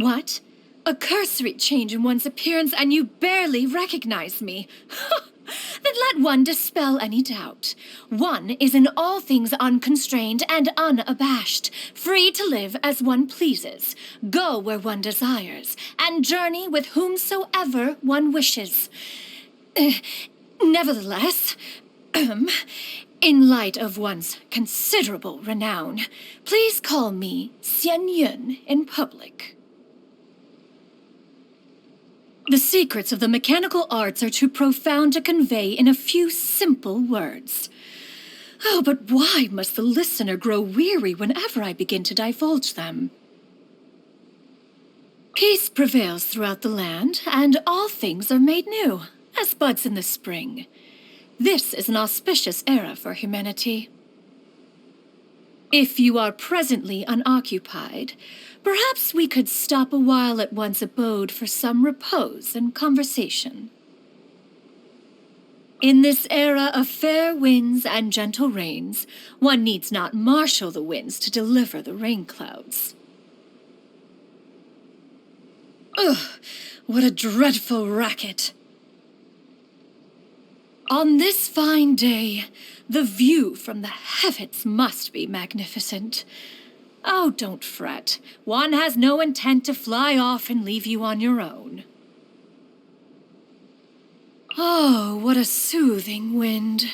What? A cursory change in one's appearance and you barely recognize me? Then let one dispel any doubt. One is in all things unconstrained and unabashed, free to live as one pleases, go where one desires, and journey with whomsoever one wishes. Nevertheless, in light of one's considerable renown, please call me Xianyun in public. The secrets of the mechanical arts are too profound to convey in a few simple words. Oh, but why must the listener grow weary whenever I begin to divulge them? Peace prevails throughout the land, and all things are made new, as buds in the spring. This is an auspicious era for humanity. If you are presently unoccupied, perhaps we could stop a while at one's abode for some repose and conversation. In this era of fair winds and gentle rains, one needs not marshal the winds to deliver the rain clouds. Ugh, what a dreadful racket! On this fine day, the view from the heavens must be magnificent. Oh, don't fret. One has no intent to fly off and leave you on your own. Oh, what a soothing wind.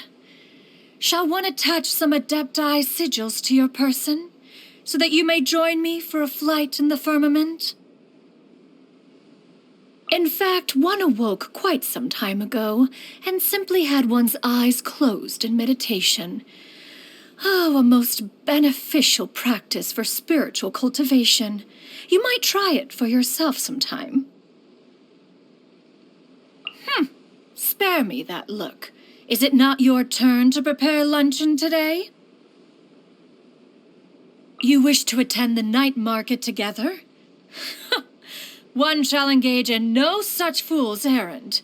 Shall one attach some adepti sigils to your person, so that you may join me for a flight in the firmament? In fact, one awoke quite some time ago, and simply had one's eyes closed in meditation. Oh, a most beneficial practice for spiritual cultivation. You might try it for yourself sometime. Spare me that look. Is it not your turn to prepare luncheon today? You wish to attend the night market together? One shall engage in no such fool's errand.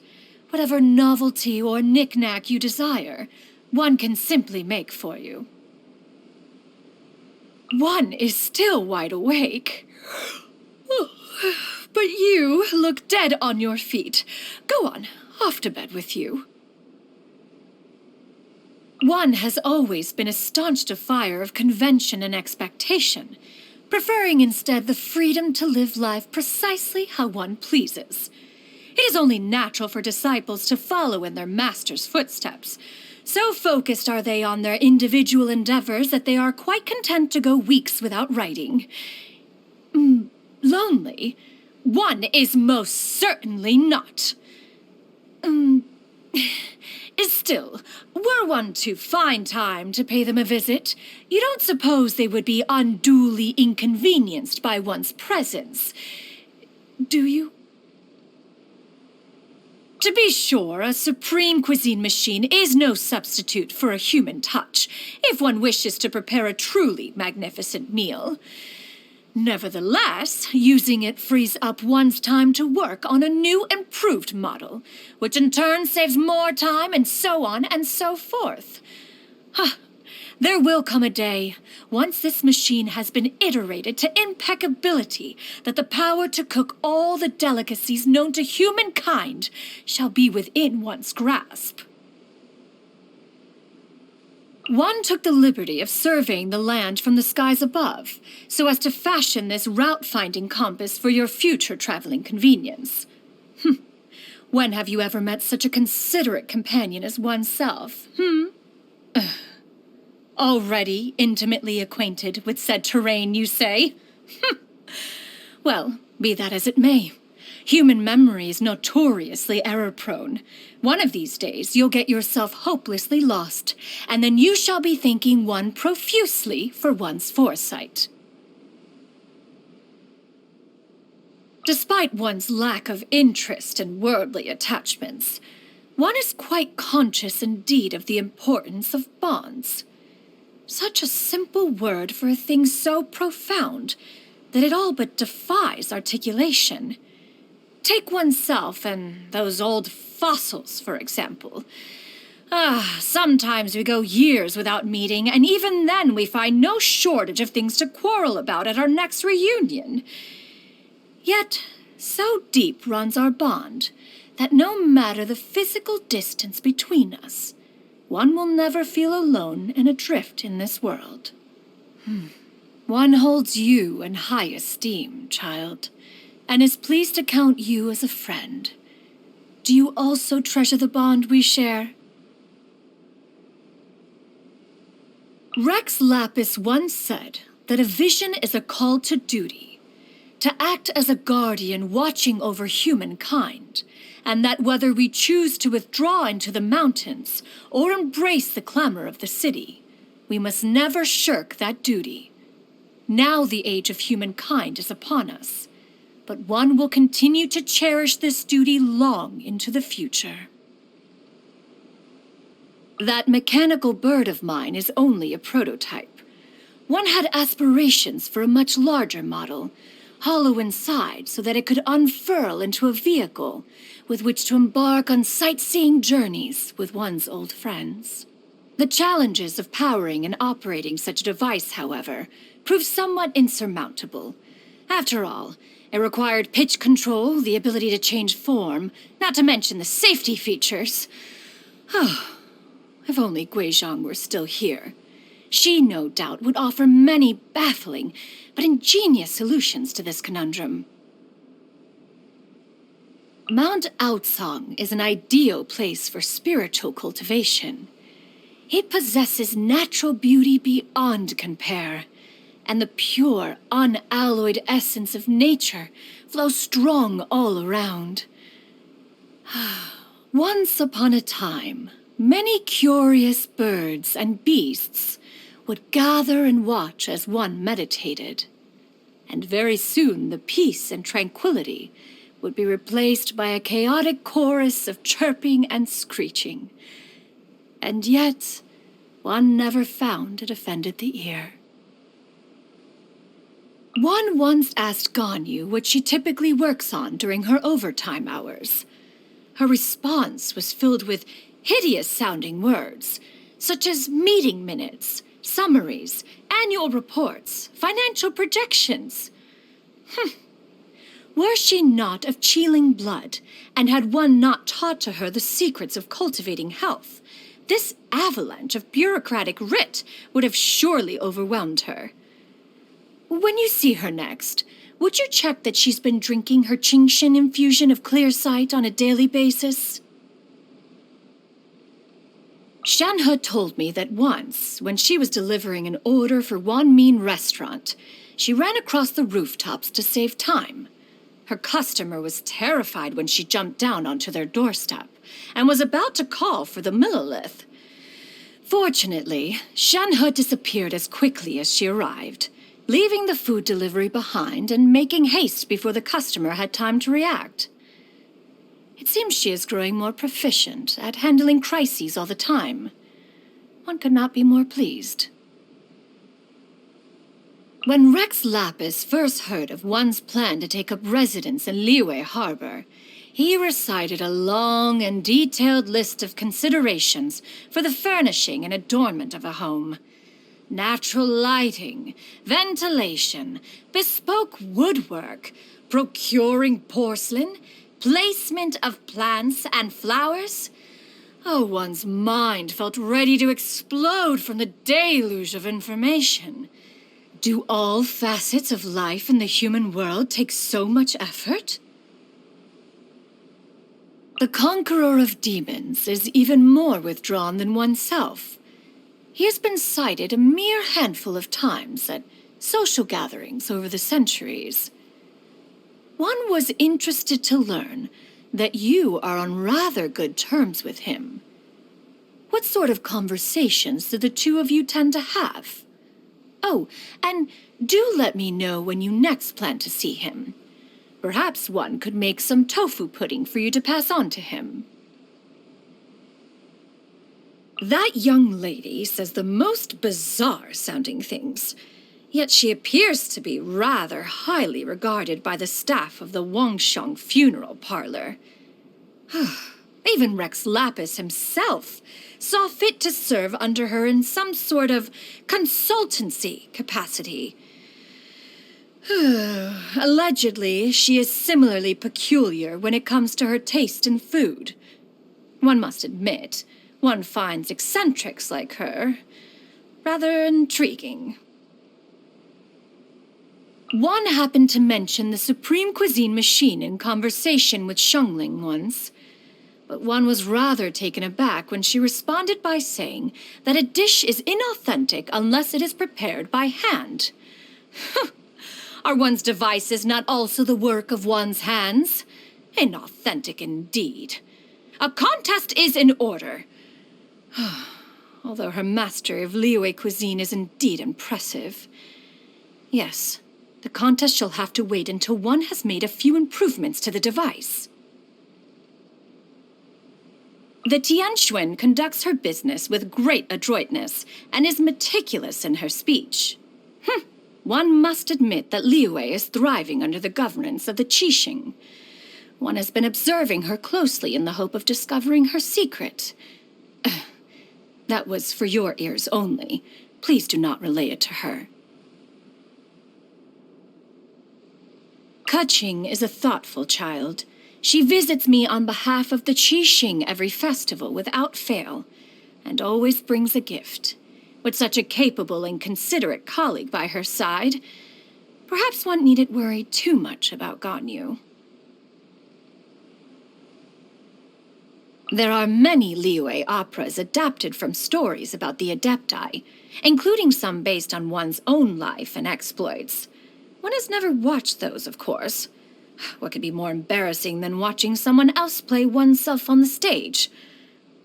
Whatever novelty or knick-knack you desire, one can simply make for you. One is still wide awake. But you look dead on your feet. Go on, off to bed with you. One has always been a staunch defier of convention and expectation, preferring instead the freedom to live life precisely how one pleases. It is only natural for disciples to follow in their master's footsteps. So focused are they on their individual endeavors that they are quite content to go weeks without writing. Lonely? One is most certainly not. Still, were one to find time to pay them a visit, you don't suppose they would be unduly inconvenienced by one's presence, do you? To be sure, a supreme cuisine machine is no substitute for a human touch, if one wishes to prepare a truly magnificent meal. Nevertheless, using it frees up one's time to work on a new, improved model, which in turn saves more time, and so on and so forth. There will come a day, once this machine has been iterated to impeccability, that the power to cook all the delicacies known to humankind shall be within one's grasp. One took the liberty of surveying the land from the skies above, so as to fashion this route-finding compass for your future traveling convenience. When have you ever met such a considerate companion as oneself, Already intimately acquainted with said terrain, you say? Well, be that as it may. Human memory is notoriously error-prone. One of these days, you'll get yourself hopelessly lost, and then you shall be thanking one profusely for one's foresight. Despite one's lack of interest and worldly attachments, one is quite conscious indeed of the importance of bonds. Such a simple word for a thing so profound that it all but defies articulation. Take oneself and those old fossils, for example. Sometimes we go years without meeting, and even then we find no shortage of things to quarrel about at our next reunion. Yet, so deep runs our bond that no matter the physical distance between us, one will never feel alone and adrift in this world. One holds you in high esteem, child, and is pleased to count you as a friend. Do you also treasure the bond we share? Rex Lapis once said that a vision is a call to duty, to act as a guardian watching over humankind, and that whether we choose to withdraw into the mountains or embrace the clamor of the city, we must never shirk that duty. Now the age of humankind is upon us, but one will continue to cherish this duty long into the future. That mechanical bird of mine is only a prototype. One had aspirations for a much larger model, hollow inside so that it could unfurl into a vehicle with which to embark on sightseeing journeys with one's old friends. The challenges of powering and operating such a device, however, proved somewhat insurmountable. After all, it required pitch control, the ability to change form, not to mention the safety features. If only Guizhong were still here. She, no doubt, would offer many baffling but ingenious solutions to this conundrum. Mount Aocang is an ideal place for spiritual cultivation. It possesses natural beauty beyond compare, and the pure, unalloyed essence of nature flows strong all around. Once upon a time, many curious birds and beasts would gather and watch as one meditated. And very soon the peace and tranquility would be replaced by a chaotic chorus of chirping and screeching. And yet, one never found it offended the ear. One once asked Ganyu what she typically works on during her overtime hours. Her response was filled with hideous-sounding words, such as meeting minutes, summaries, annual reports, financial projections. Were she not of Qiling blood, and had one not taught to her the secrets of cultivating health, this avalanche of bureaucratic writ would have surely overwhelmed her. When you see her next, would you check that she's been drinking her GENSHIN infusion of clear sight on a daily basis? Shanhe told me that once, when she was delivering an order for Wanmin restaurant, she ran across the rooftops to save time. Her customer was terrified when she jumped down onto their doorstep and was about to call for the millilith. Fortunately, Shanhe disappeared as quickly as she arrived, leaving the food delivery behind and making haste before the customer had time to react. It seems she is growing more proficient at handling crises all the time. One could not be more pleased. When Rex Lapis first heard of one's plan to take up residence in Liyue Harbor, he recited a long and detailed list of considerations for the furnishing and adornment of a home. Natural lighting, ventilation, bespoke woodwork, procuring porcelain, placement of plants and flowers. Oh, one's mind felt ready to explode from the deluge of information. Do all facets of life in the human world take so much effort? The conqueror of demons is even more withdrawn than oneself. He has been cited a mere handful of times at social gatherings over the centuries. One was interested to learn that you are on rather good terms with him. What sort of conversations do the two of you tend to have? Oh, and do let me know when you next plan to see him. Perhaps one could make some tofu pudding for you to pass on to him. That young lady says the most bizarre-sounding things, yet she appears to be rather highly regarded by the staff of the Wangsheng funeral parlor. Even Rex Lapis himself saw fit to serve under her in some sort of consultancy capacity. Allegedly, she is similarly peculiar when it comes to her taste in food. One must admit, one finds eccentrics like her rather intriguing. One happened to mention the Supreme Cuisine machine in conversation with Xianyun once, but one was rather taken aback when she responded by saying that a dish is inauthentic unless it is prepared by hand. Are one's devices not also the work of one's hands? Inauthentic indeed. A contest is in order. Although her mastery of Liyue cuisine is indeed impressive. Yes, the contest shall have to wait until one has made a few improvements to the device. The Xianyun conducts her business with great adroitness and is meticulous in her speech. One must admit that Liyue is thriving under the governance of the Qixing. One has been observing her closely in the hope of discovering her secret. That was for your ears only. Please do not relay it to her. Kuching is a thoughtful child. She visits me on behalf of the Qixing every festival without fail, and always brings a gift. With such a capable and considerate colleague by her side, perhaps one needn't worry too much about Ganyu. There are many Liyue operas adapted from stories about the adepti, including some based on one's own life and exploits. One has never watched those, of course. What could be more embarrassing than watching someone else play oneself on the stage?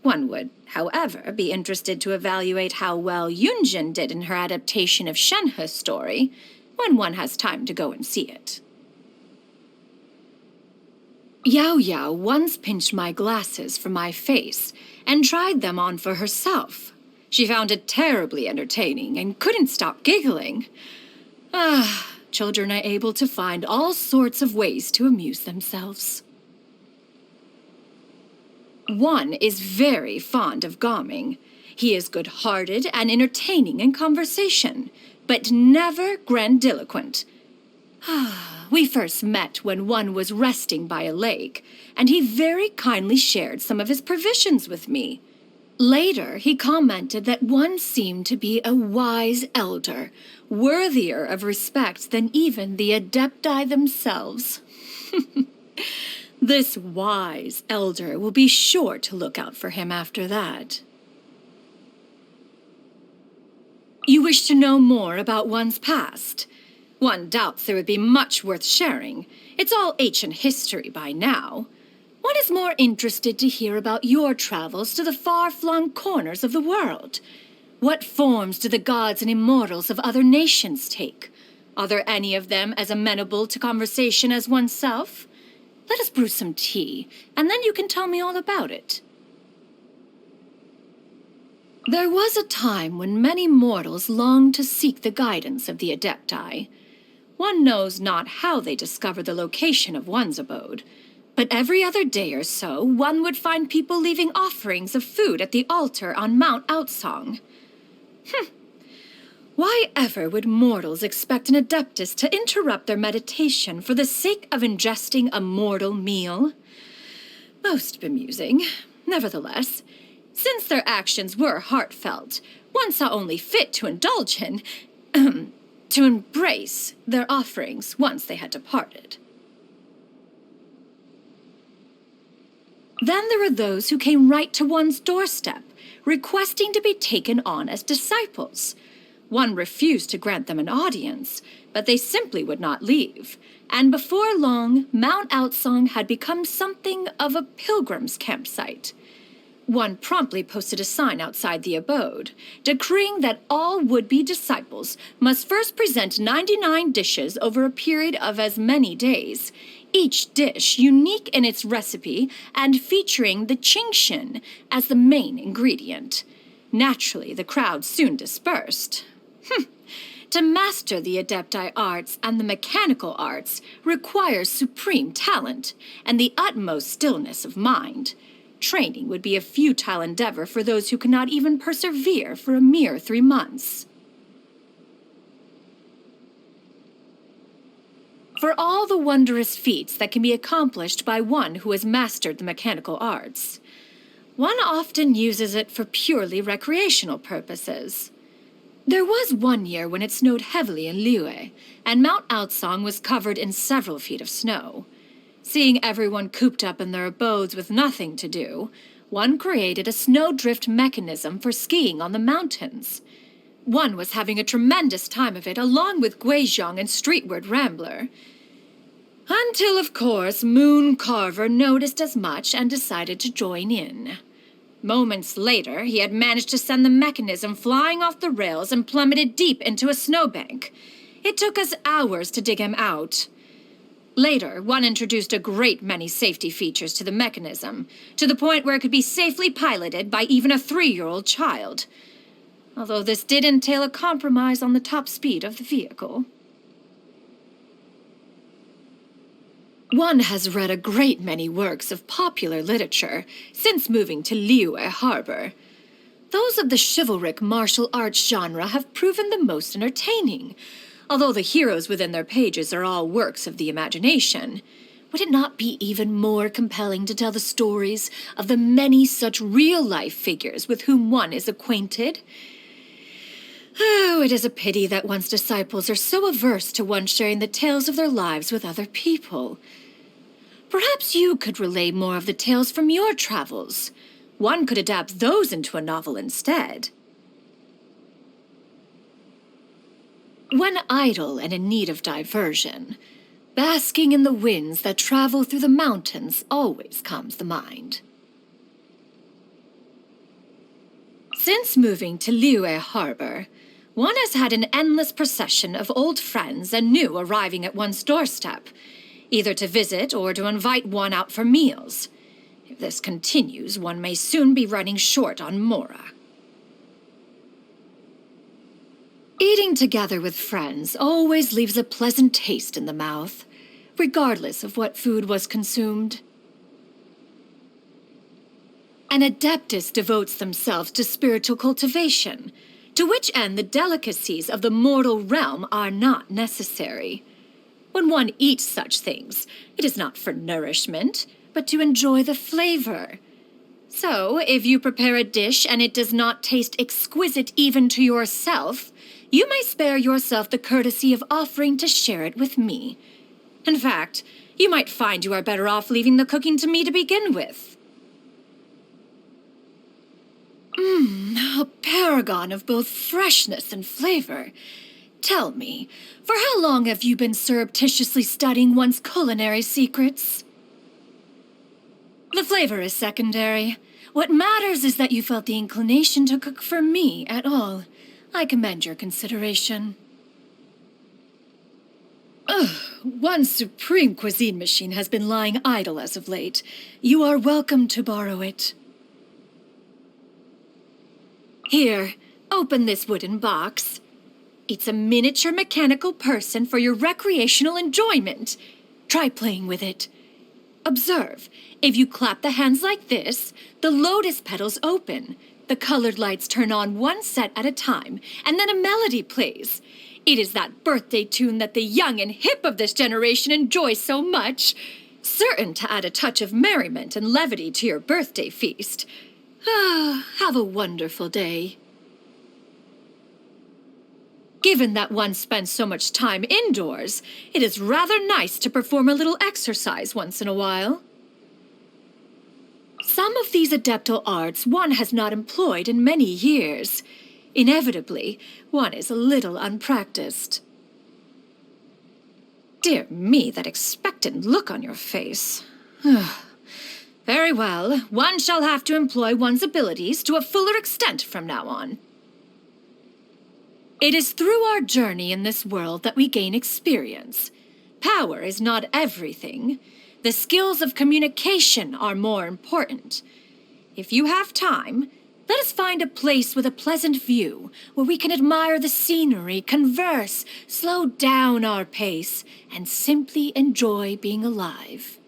One would, however, be interested to evaluate how well Yunjin did in her adaptation of Shenhe's story, when one has time to go and see it. Yao Yao once pinched my glasses from my face and tried them on for herself. She found it terribly entertaining and couldn't stop giggling. Children are able to find all sorts of ways to amuse themselves. One is very fond of Gaming. He is good-hearted and entertaining in conversation, but never grandiloquent. We first met when one was resting by a lake, and he very kindly shared some of his provisions with me. Later, he commented that one seemed to be a wise elder, worthier of respect than even the adepti themselves. This wise elder will be sure to look out for him after that. You wish to know more about one's past? One doubts there would be much worth sharing. It's all ancient history by now. One is more interested to hear about your travels to the far-flung corners of the world. What forms do the gods and immortals of other nations take? Are there any of them as amenable to conversation as oneself? Let us brew some tea, and then you can tell me all about it. There was a time when many mortals longed to seek the guidance of the adepti. One knows not how they discover the location of one's abode, but every other day or so, one would find people leaving offerings of food at the altar on Mount Outsong. Why ever would mortals expect an adeptus to interrupt their meditation for the sake of ingesting a mortal meal? Most bemusing. Nevertheless, since their actions were heartfelt, one saw only fit to indulge in, to embrace their offerings once they had departed. Then there were those who came right to one's doorstep, requesting to be taken on as disciples. One refused to grant them an audience, but they simply would not leave, and before long, Mount Outsong had become something of a pilgrim's campsite. One promptly posted a sign outside the abode, decreeing that all would-be disciples must first present 99 dishes over a period of as many days, each dish unique in its recipe and featuring the GENSHIN as the main ingredient. Naturally, the crowd soon dispersed. To master the adepti arts and the mechanical arts requires supreme talent and the utmost stillness of mind. Training would be a futile endeavor for those who cannot even persevere for a mere 3 months. For all the wondrous feats that can be accomplished by one who has mastered the mechanical arts, one often uses it for purely recreational purposes. There was one year when it snowed heavily in Liyue, and Mount Outsong was covered in several feet of snow. Seeing everyone cooped up in their abodes with nothing to do, one created a snowdrift mechanism for skiing on the mountains. One was having a tremendous time of it along with Guizhong and Streetward Rambler. Until, of course, Moon Carver noticed as much and decided to join in. Moments later, he had managed to send the mechanism flying off the rails and plummeted deep into a snowbank. It took us hours to dig him out. Later, one introduced a great many safety features to the mechanism, to the point where it could be safely piloted by even a 3-year-old child. Although this did entail a compromise on the top speed of the vehicle. One has read a great many works of popular literature since moving to Liyue Harbor. Those of the chivalric martial arts genre have proven the most entertaining, although the heroes within their pages are all works of the imagination. Would it not be even more compelling to tell the stories of the many such real-life figures with whom one is acquainted? Oh, it is a pity that one's disciples are so averse to one sharing the tales of their lives with other people. Perhaps you could relay more of the tales from your travels. One could adapt those into a novel instead. When idle and in need of diversion, basking in the winds that travel through the mountains always comes to mind. Since moving to Liyue Harbor, one has had an endless procession of old friends and new arriving at one's doorstep, either to visit or to invite one out for meals. If this continues, one may soon be running short on mora. Eating together with friends always leaves a pleasant taste in the mouth, regardless of what food was consumed. An adeptus devotes themselves to spiritual cultivation, to which end the delicacies of the mortal realm are not necessary. When one eats such things, it is not for nourishment, but to enjoy the flavor. So, if you prepare a dish and it does not taste exquisite even to yourself, you may spare yourself the courtesy of offering to share it with me. In fact, you might find you are better off leaving the cooking to me to begin with. A paragon of both freshness and flavor. Tell me, for how long have you been surreptitiously studying one's culinary secrets? The flavor is secondary. What matters is that you felt the inclination to cook for me at all. I commend your consideration. One's supreme cuisine machine has been lying idle as of late. You are welcome to borrow it. Here, open this wooden box. It's a miniature mechanical person for your recreational enjoyment. Try playing with it. Observe, if you clap the hands like this, the lotus petals open. The colored lights turn on one set at a time, and then a melody plays. It is that birthday tune that the young and hip of this generation enjoy so much, certain to add a touch of merriment and levity to your birthday feast. Have a wonderful day. Given that one spends so much time indoors, it is rather nice to perform a little exercise once in a while. Some of these adeptal arts one has not employed in many years. Inevitably, one is a little unpracticed. Dear me, that expectant look on your face. Very well, one shall have to employ one's abilities to a fuller extent from now on. It is through our journey in this world that we gain experience. Power is not everything. The skills of communication are more important. If you have time, let us find a place with a pleasant view, where we can admire the scenery, converse, slow down our pace, and simply enjoy being alive.